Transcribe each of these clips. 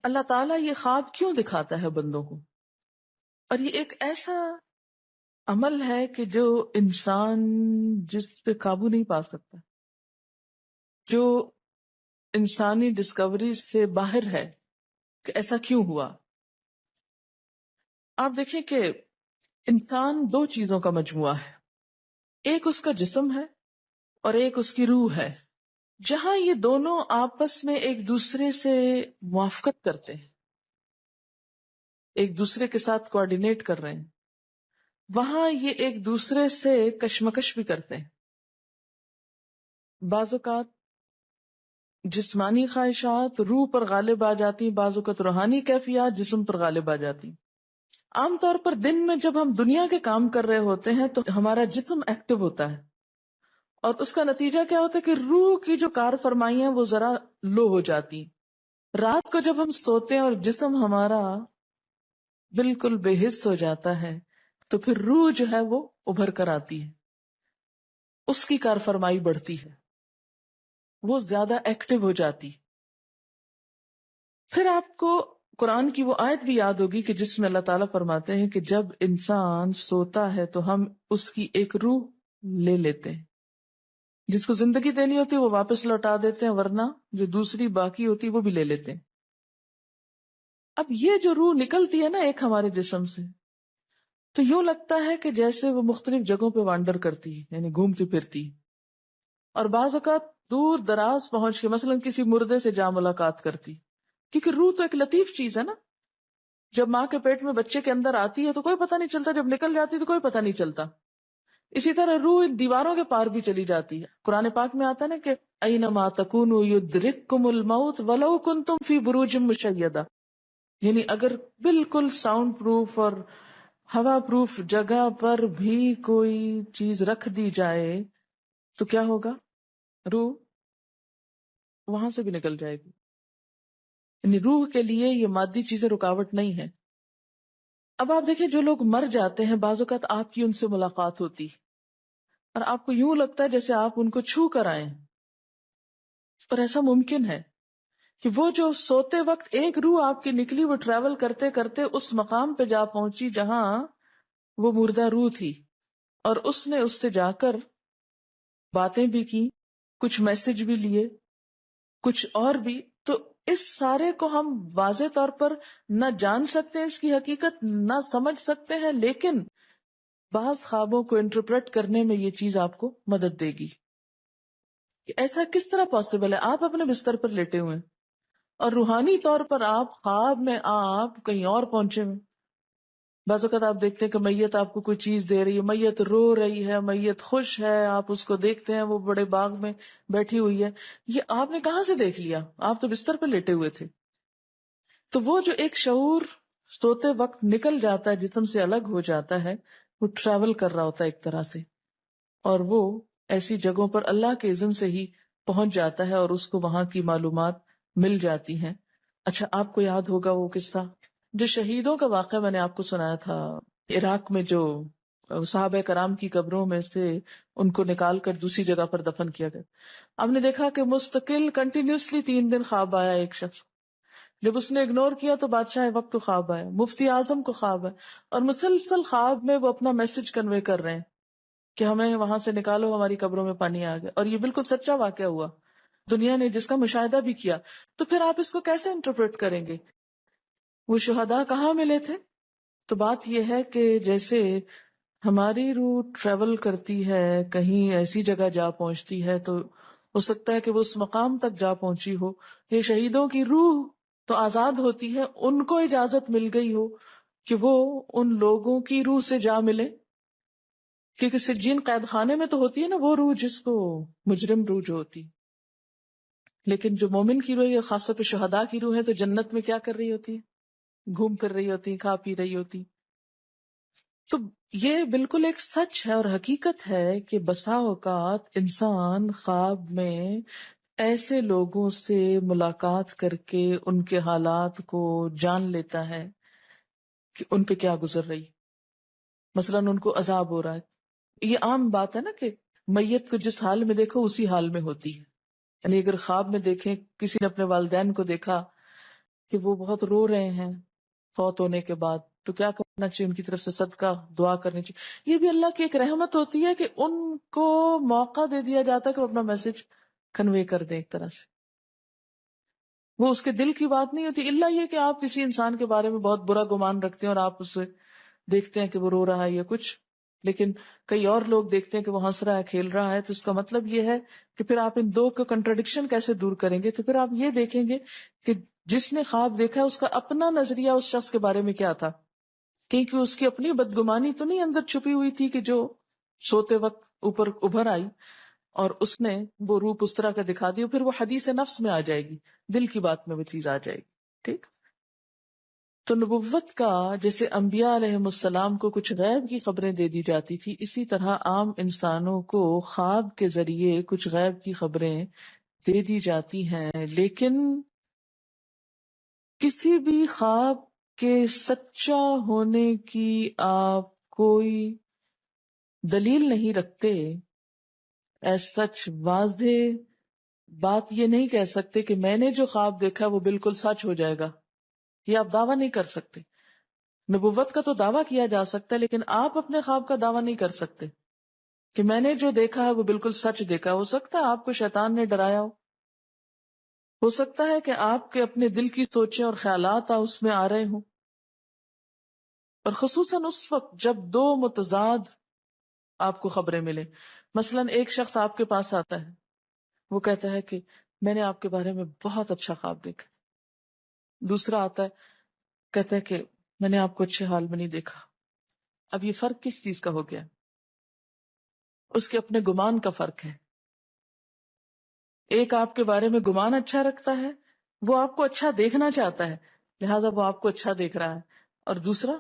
اللہ تعالیٰ یہ خواب کیوں دکھاتا ہے بندوں کو؟ اور یہ ایک ایسا عمل ہے کہ جو انسان جس پہ قابو نہیں پا سکتا، جو انسانی ڈسکوری سے باہر ہے کہ ایسا کیوں ہوا۔ آپ دیکھیں کہ انسان دو چیزوں کا مجموعہ ہے، ایک اس کا جسم ہے اور ایک اس کی روح ہے۔ جہاں یہ دونوں آپس میں ایک دوسرے سے موافقت کرتے ہیں، ایک دوسرے کے ساتھ کوآرڈینیٹ کر رہے ہیں، وہاں یہ ایک دوسرے سے کشمکش بھی کرتے ہیں۔ بعض اوقات جسمانی خواہشات روح پر غالب آ جاتی، بعض اوقات روحانی کیفیات جسم پر غالب آ جاتی۔ عام طور پر دن میں جب ہم دنیا کے کام کر رہے ہوتے ہیں تو ہمارا جسم ایکٹیو ہوتا ہے، اور اس کا نتیجہ کیا ہوتا ہے کہ روح کی جو کار فرمائی ہیں وہ ذرا لو ہو جاتی۔ رات کو جب ہم سوتے ہیں اور جسم ہمارا بالکل بے حس ہو جاتا ہے تو پھر روح جو ہے وہ ابھر کر آتی ہے، اس کی کار فرمائی بڑھتی ہے، وہ زیادہ ایکٹیو ہو جاتی۔ پھر آپ کو قرآن کی وہ آیت بھی یاد ہوگی کہ جس میں اللہ تعالیٰ فرماتے ہیں کہ جب انسان سوتا ہے تو ہم اس کی ایک روح لے لیتے ہیں، جس کو زندگی دینی ہوتی ہے وہ واپس لوٹا دیتے ہیں، ورنہ جو دوسری باقی ہوتی ہے وہ بھی لے لیتے ہیں۔ اب یہ جو روح نکلتی ہے نا ایک ہمارے جسم سے، تو یوں لگتا ہے کہ جیسے وہ مختلف جگہوں پہ وانڈر کرتی ہے، یعنی گھومتی پھرتی، اور بعض اوقات دور دراز پہنچ کے مثلا کسی مردے سے جا ملاقات کرتی، کیونکہ روح تو ایک لطیف چیز ہے نا۔ جب ماں کے پیٹ میں بچے کے اندر آتی ہے تو کوئی پتہ نہیں چلتا، جب نکل جاتی تو کوئی پتہ نہیں چلتا۔ اسی طرح روح دیواروں کے پار بھی چلی جاتی ہے۔ قرآن پاک میں آتا ہے نا کہ اینما تکونوا یدرککم الموت ولو کنتم فی بروج مشیدہ، یعنی اگر بالکل ساؤنڈ پروف اور ہوا پروف جگہ پر بھی کوئی چیز رکھ دی جائے تو کیا ہوگا؟ روح وہاں سے بھی نکل جائے گی۔ یعنی روح کے لیے یہ مادی چیزیں رکاوٹ نہیں ہے۔ اب آپ دیکھیں جو لوگ مر جاتے ہیں بعض اوقات آپ کی ان سے ملاقات ہوتی اور آپ کو یوں لگتا ہے جیسے آپ ان کو چھو کر آئیں، اور ایسا ممکن ہے کہ وہ جو سوتے وقت ایک روح آپ کی نکلی وہ ٹریول کرتے کرتے اس مقام پہ جا پہنچی جہاں وہ مردہ روح تھی، اور اس نے اس سے جا کر باتیں بھی کی، کچھ میسج بھی لیے، کچھ اور بھی۔ تو اس سارے کو ہم واضح طور پر نہ جان سکتے ہیں، اس کی حقیقت نہ سمجھ سکتے ہیں، لیکن بعض خوابوں کو انٹرپریٹ کرنے میں یہ چیز آپ کو مدد دے گی کہ ایسا کس طرح پاسبل ہے۔ آپ اپنے بستر پر لیٹے ہوئے ہیں اور روحانی طور پر آپ خواب میں آپ کہیں اور پہنچے ہوئے۔ بعض اوقات آپ دیکھتے ہیں کہ میت آپ کو کوئی چیز دے رہی ہے، میت رو رہی ہے، میت خوش ہے، آپ اس کو دیکھتے ہیں وہ بڑے باغ میں بیٹھی ہوئی ہے۔ یہ آپ نے کہاں سے دیکھ لیا؟ آپ تو بستر پہ لیٹے ہوئے تھے۔ تو وہ جو ایک شعور سوتے وقت نکل جاتا ہے، جسم سے الگ ہو جاتا ہے، وہ ٹریول کر رہا ہوتا ہے ایک طرح سے، اور وہ ایسی جگہوں پر اللہ کے اذن سے ہی پہنچ جاتا ہے اور اس کو وہاں کی معلومات مل جاتی ہیں۔ اچھا، آپ کو یاد ہوگا وہ قصہ جو شہیدوں کا واقعہ میں نے آپ کو سنایا تھا، عراق میں جو صحابہ کرام کی قبروں میں سے ان کو نکال کر دوسری جگہ پر دفن کیا گیا۔ آپ نے دیکھا کہ مستقل کنٹینیوسلی 3 دن خواب آیا ایک شخص، جب اس نے اگنور کیا تو بادشاہ وقت کو خواب آیا، مفتی اعظم کو خواب ہے، اور مسلسل خواب میں وہ اپنا میسج کنوے کر رہے ہیں کہ ہمیں وہاں سے نکالو، ہماری قبروں میں پانی آ گیا۔ اور یہ بالکل سچا واقعہ ہوا، دنیا نے جس کا مشاہدہ بھی کیا۔ تو پھر آپ اس کو کیسے انٹرپریٹ کریں گے؟ وہ شہداء کہاں ملے تھے؟ تو بات یہ ہے کہ جیسے ہماری روح ٹریول کرتی ہے، کہیں ایسی جگہ جا پہنچتی ہے، تو ہو سکتا ہے کہ وہ اس مقام تک جا پہنچی ہو۔ یہ شہیدوں کی روح تو آزاد ہوتی ہے، ان کو اجازت مل گئی ہو کہ وہ ان لوگوں کی روح سے جا ملے، کیونکہ سجین قید خانے میں تو ہوتی ہے نا وہ روح جس کو مجرم روح جو ہوتی، لیکن جو مومن کی روح ہے، خاص طور پہ شہداء کی روح ہے، تو جنت میں کیا کر رہی ہوتی ہے؟ گھوم پھر رہی ہوتی، کھا پی رہی ہوتی۔ تو یہ بالکل ایک سچ ہے اور حقیقت ہے کہ بسا اوقات انسان خواب میں ایسے لوگوں سے ملاقات کر کے ان کے حالات کو جان لیتا ہے کہ ان پہ کیا گزر رہی، مثلا ان کو عذاب ہو رہا ہے۔ یہ عام بات ہے نا کہ میت کو جس حال میں دیکھو اسی حال میں ہوتی ہے، یعنی اگر خواب میں دیکھیں کسی نے اپنے والدین کو دیکھا کہ وہ بہت رو رہے ہیں فوت ہونے کے بعد، تو کیا کرنا چاہیے؟ ان کی طرف سے صدقہ دعا کرنی چاہیے. یہ بھی اللہ کی ایک رحمت ہوتی ہے کہ ان کو موقع دے دیا جاتا ہے کہ وہ اپنا میسج کنوے کر دیں ایک طرح سے. وہ اس کے دل کی بات نہیں ہوتی، الا یہ کہ آپ کسی انسان کے بارے میں بہت برا گمان رکھتے ہیں اور آپ اسے دیکھتے ہیں کہ وہ رو رہا ہے یا کچھ، لیکن کئی اور لوگ دیکھتے ہیں کہ وہ ہنس رہا ہے، کھیل رہا ہے. تو اس کا مطلب یہ ہے کہ پھر آپ ان دو کا کنٹرڈکشن کیسے دور کریں گے؟ تو پھر آپ یہ دیکھیں گے کہ جس نے خواب دیکھا ہے اس کا اپنا نظریہ اس شخص کے بارے میں کیا تھا، کیونکہ اس کی اپنی بدگمانی تو نہیں اندر چھپی ہوئی تھی کہ جو سوتے وقت اوپر ابھر آئی اور اس نے وہ روپ اس طرح کا دکھا دیا. پھر وہ حدیث نفس میں آ جائے گی، دل کی بات میں وہ چیز آ جائے گی. ٹھیک. تو نبوت کا جیسے انبیاء علیہ السلام کو کچھ غیب کی خبریں دے دی جاتی تھی، اسی طرح عام انسانوں کو خواب کے ذریعے کچھ غیب کی خبریں دے دی جاتی ہیں. لیکن کسی بھی خواب کے سچا ہونے کی آپ کوئی دلیل نہیں رکھتے. ایز سچ واضح بات یہ نہیں کہہ سکتے کہ میں نے جو خواب دیکھا وہ بالکل سچ ہو جائے گا، یہ آپ دعویٰ نہیں کر سکتے. نبوت کا تو دعویٰ کیا جا سکتا ہے، لیکن آپ اپنے خواب کا دعویٰ نہیں کر سکتے کہ میں نے جو دیکھا ہے وہ بالکل سچ دیکھا. ہو سکتا ہے آپ کو شیطان نے ڈرایا ہو سکتا ہے کہ آپ کے اپنے دل کی سوچیں اور خیالات اس میں آ رہے ہوں، اور خصوصاً اس وقت جب دو متضاد آپ کو خبریں ملیں. مثلا ایک شخص آپ کے پاس آتا ہے، وہ کہتا ہے کہ میں نے آپ کے بارے میں بہت اچھا خواب دیکھا. دوسرا آتا ہے، کہتا ہے کہ میں نے آپ کو اچھے حال میں نہیں دیکھا. اب یہ فرق کس چیز کا ہو گیا؟ اس کے اپنے گمان کا فرق ہے. ایک آپ کے بارے میں گمان اچھا رکھتا ہے، وہ آپ کو اچھا دیکھنا چاہتا ہے لہٰذا وہ آپ کو اچھا دیکھ رہا ہے، اور دوسرا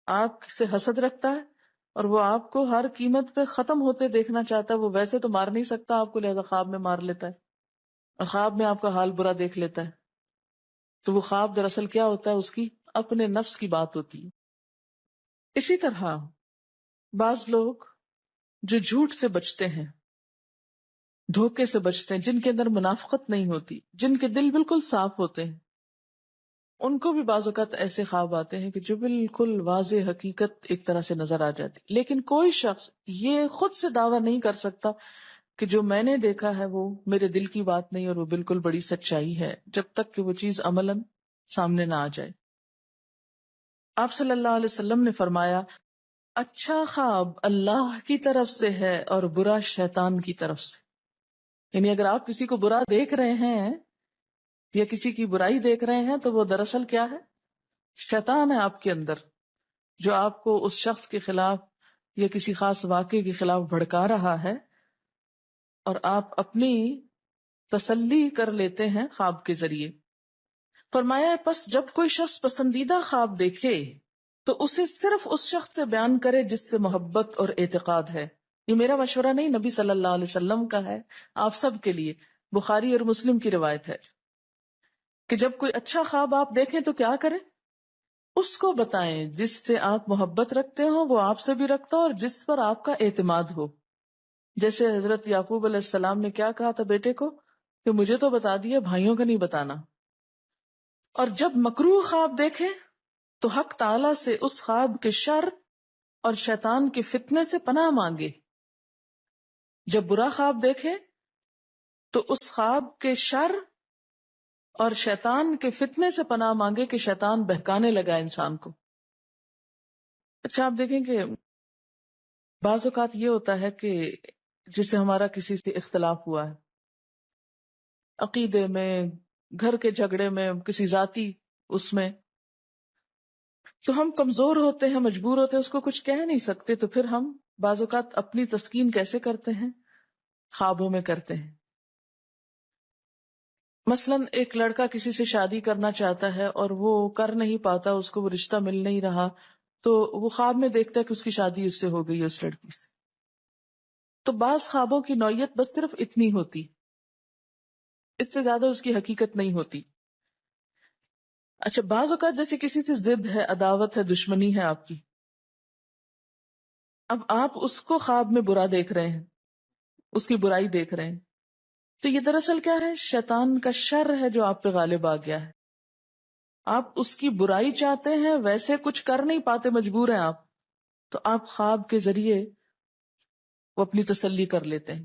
آپ سے حسد رکھتا ہے اور وہ آپ کو ہر قیمت پہ ختم ہوتے دیکھنا چاہتا ہے. وہ ویسے تو مار نہیں سکتا آپ کو، لہذا خواب میں مار لیتا ہے اور خواب میں آپ کا حال برا دیکھ لیتا ہے. تو وہ خواب دراصل کیا ہوتا ہے؟ اس کی اپنے نفس کی بات ہوتی ہے. اسی طرح بعض لوگ جو جھوٹ سے بچتے ہیں، دھوکے سے بچتے ہیں، جن کے اندر منافقت نہیں ہوتی، جن کے دل بالکل صاف ہوتے ہیں، ان کو بھی بعض اوقات ایسے خواب آتے ہیں کہ جو بالکل واضح حقیقت ایک طرح سے نظر آ جاتی. لیکن کوئی شخص یہ خود سے دعویٰ نہیں کر سکتا کہ جو میں نے دیکھا ہے وہ میرے دل کی بات نہیں اور وہ بالکل بڑی سچائی ہے، جب تک کہ وہ چیز عملاً سامنے نہ آ جائے. آپ صلی اللہ علیہ وسلم نے فرمایا، اچھا خواب اللہ کی طرف سے ہے اور برا شیطان کی طرف سے. یعنی اگر آپ کسی کو برا دیکھ رہے ہیں یا کسی کی برائی دیکھ رہے ہیں تو وہ دراصل کیا ہے؟ شیطان ہے آپ کے اندر، جو آپ کو اس شخص کے خلاف یا کسی خاص واقعے کے خلاف بھڑکا رہا ہے، اور آپ اپنی تسلی کر لیتے ہیں خواب کے ذریعے. فرمایا پس جب کوئی شخص پسندیدہ خواب دیکھے تو اسے صرف اس شخص سے بیان کرے جس سے محبت اور اعتقاد ہے. یہ میرا مشورہ نہیں، نبی صلی اللہ علیہ وسلم کا ہے آپ سب کے لیے. بخاری اور مسلم کی روایت ہے کہ جب کوئی اچھا خواب آپ دیکھیں تو کیا کریں؟ اس کو بتائیں جس سے آپ محبت رکھتے ہو، وہ آپ سے بھی رکھتا ہو اور جس پر آپ کا اعتماد ہو. جیسے حضرت یعقوب علیہ السلام نے کیا کہا تھا بیٹے کو کہ مجھے تو بتا دیا، بھائیوں کا نہیں بتانا. اور جب مکروہ خواب دیکھیں تو حق تعالی سے اس خواب کے شر اور شیطان کے فتنے سے پناہ مانگے. جب برا خواب دیکھے تو اس خواب کے شر اور شیطان کے فتنے سے پناہ مانگے کہ شیطان بہکانے لگا انسان کو. اچھا آپ دیکھیں کہ بعض اوقات یہ ہوتا ہے کہ جسے ہمارا کسی سے اختلاف ہوا ہے، عقیدے میں، گھر کے جھگڑے میں، کسی ذاتی اس میں، تو ہم کمزور ہوتے ہیں، مجبور ہوتے ہیں، اس کو کچھ کہہ نہیں سکتے. تو پھر ہم بعض اوقات اپنی تسکین کیسے کرتے ہیں؟ خوابوں میں کرتے ہیں. مثلا ایک لڑکا کسی سے شادی کرنا چاہتا ہے اور وہ کر نہیں پاتا، اس کو وہ رشتہ مل نہیں رہا، تو وہ خواب میں دیکھتا ہے کہ اس کی شادی اس سے ہو گئی ہے، اس لڑکی سے. تو بعض خوابوں کی نوعیت بس صرف اتنی ہوتی، اس سے زیادہ اس کی حقیقت نہیں ہوتی. اچھا بعض اوقات جیسے کسی سے ضد ہے، عداوت ہے، دشمنی ہے آپ کی، اب آپ اس کو خواب میں برا دیکھ رہے ہیں، اس کی برائی دیکھ رہے ہیں، تو یہ دراصل کیا ہے؟ شیطان کا شر ہے جو آپ پہ غالب آ گیا ہے. آپ اس کی برائی چاہتے ہیں، ویسے کچھ کر نہیں پاتے، مجبور ہیں آپ، تو آپ خواب کے ذریعے وہ اپنی تسلی کر لیتے ہیں